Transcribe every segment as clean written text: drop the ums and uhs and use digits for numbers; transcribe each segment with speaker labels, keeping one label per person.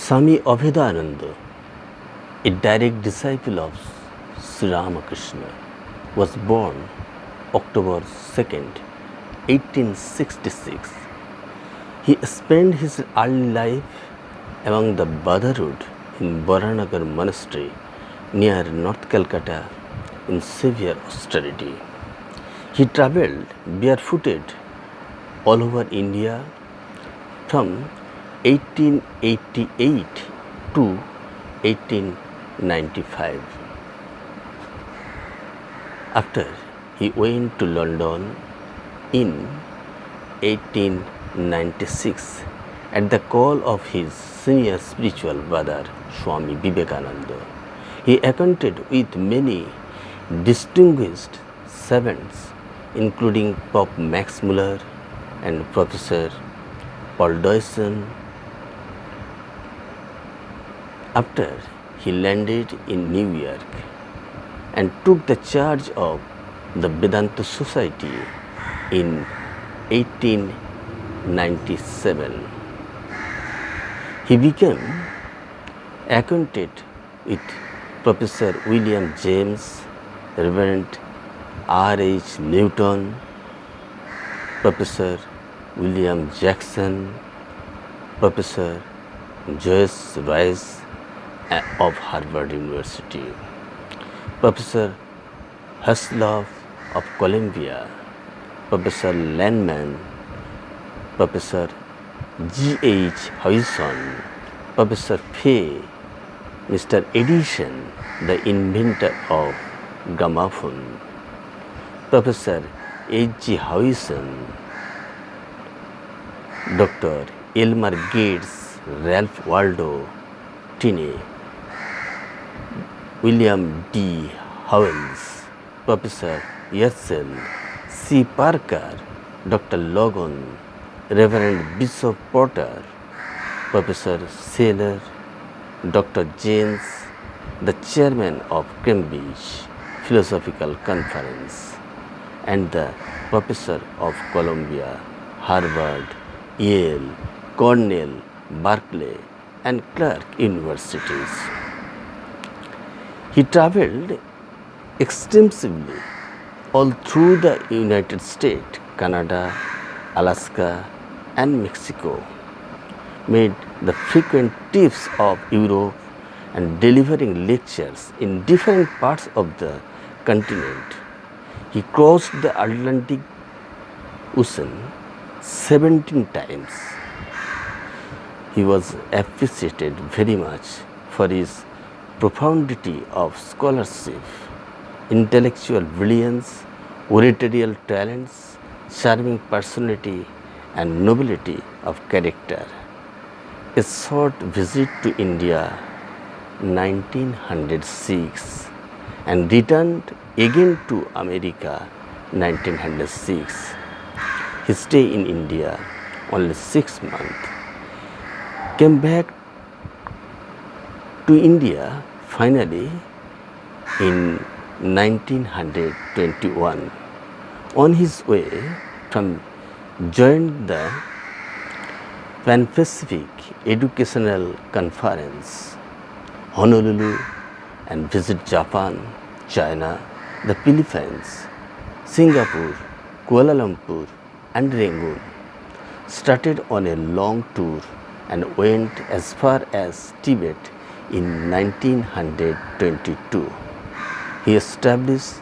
Speaker 1: Swami Abhedananda, a direct disciple of Sri Ramakrishna, was born October 2nd, 1866. He spent his early life among the Badharud in Baranagar monastery near North Calcutta in severe austerity. He travelled barefooted all over India from 1888 to 1895. After he went to London in 1896 at the call of his senior spiritual brother Swami Abhedananda. He acquainted with many distinguished savants including Pope Max Muller and Professor Paul Deussen. After he landed in New York and took the charge of the Vedanta Society in 1897, he became acquainted with Professor William James, Reverend R.H. Newton, Professor William Jackson, Professor Joyce Rice of Harvard University, Professor Hasselhoff of Columbia, Professor Landman, Professor G.H. Howison, Professor Fay, Mr. Edison, the inventor of gramophone, Professor H.G. Howison, Dr. Elmer Gates, Ralph Waldo Tiney, William D. Howells, Professor Yatzel, C. Parker, Dr. Logan, Reverend Bishop Potter, Professor Saylor, Dr. James, the chairman of Cambridge Philosophical Conference, and the professor of Columbia, Harvard, Yale, Cornell, Berkeley, and Clark universities. He traveled extensively all through the United States, Canada, Alaska, and Mexico, made the frequent trips of Europe and delivering lectures in different parts of the continent. He crossed the Atlantic Ocean 17 times. He was appreciated very much for his profundity of scholarship, intellectual brilliance, oratorial talents, charming personality, and nobility of character. A short visit to India 1906 and returned again to America 1906. His stay in India only 6 months. Came back to India finally in 1921. On his way from joined the Pan-Pacific Educational Conference, Honolulu, and visit Japan, China, the Philippines, Singapore, Kuala Lumpur, and Rangoon. Started on a long tour and went as far as Tibet in 1922. He established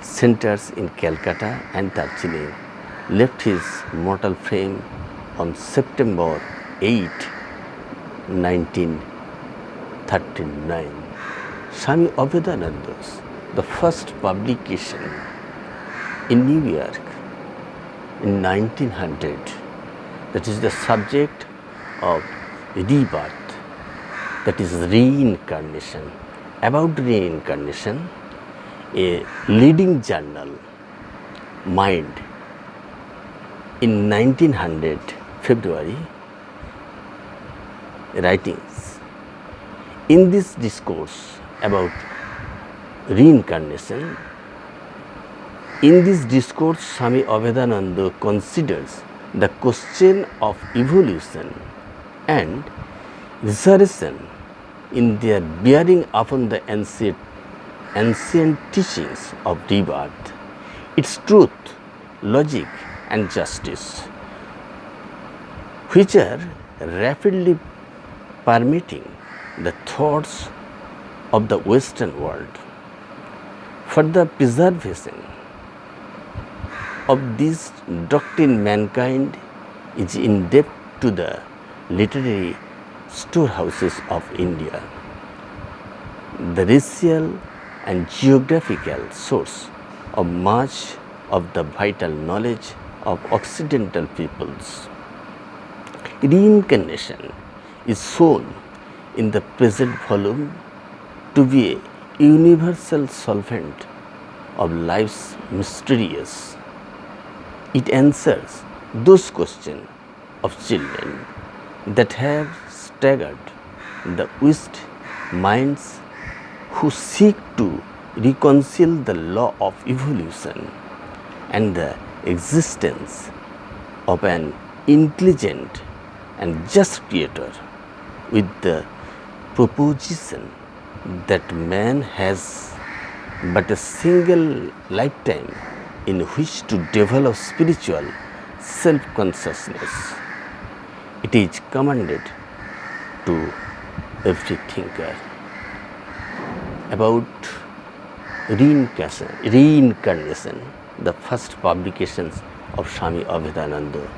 Speaker 1: centers in Calcutta and Darjeeling, left his mortal frame on September 8, 1939. Swami Abhedananda's the first publication in New York in 1900, that is the subject of rebirth, that is reincarnation. About reincarnation, a leading journal, Mind, in 1900 February, writings. In this discourse about reincarnation, Swami Abhedananda considers the question of evolution and resurrection in their bearing upon the ancient teachings of rebirth, its truth, logic, and justice, which are rapidly permeating the thoughts of the Western world. For the preservation of this doctrine, mankind is indebted to the literary storehouses of India, the racial and geographical source of much of the vital knowledge of Occidental peoples. Reincarnation is shown in the present volume to be a universal solvent of life's mysteries. It answers those questions of children that have staggered the West minds who seek to reconcile the law of evolution and the existence of an intelligent and just creator with the proposition that man has but a single lifetime in which to develop spiritual self-consciousness. It is commanded to every thinker. About reincarnation, the first publications of Swami Abhedananda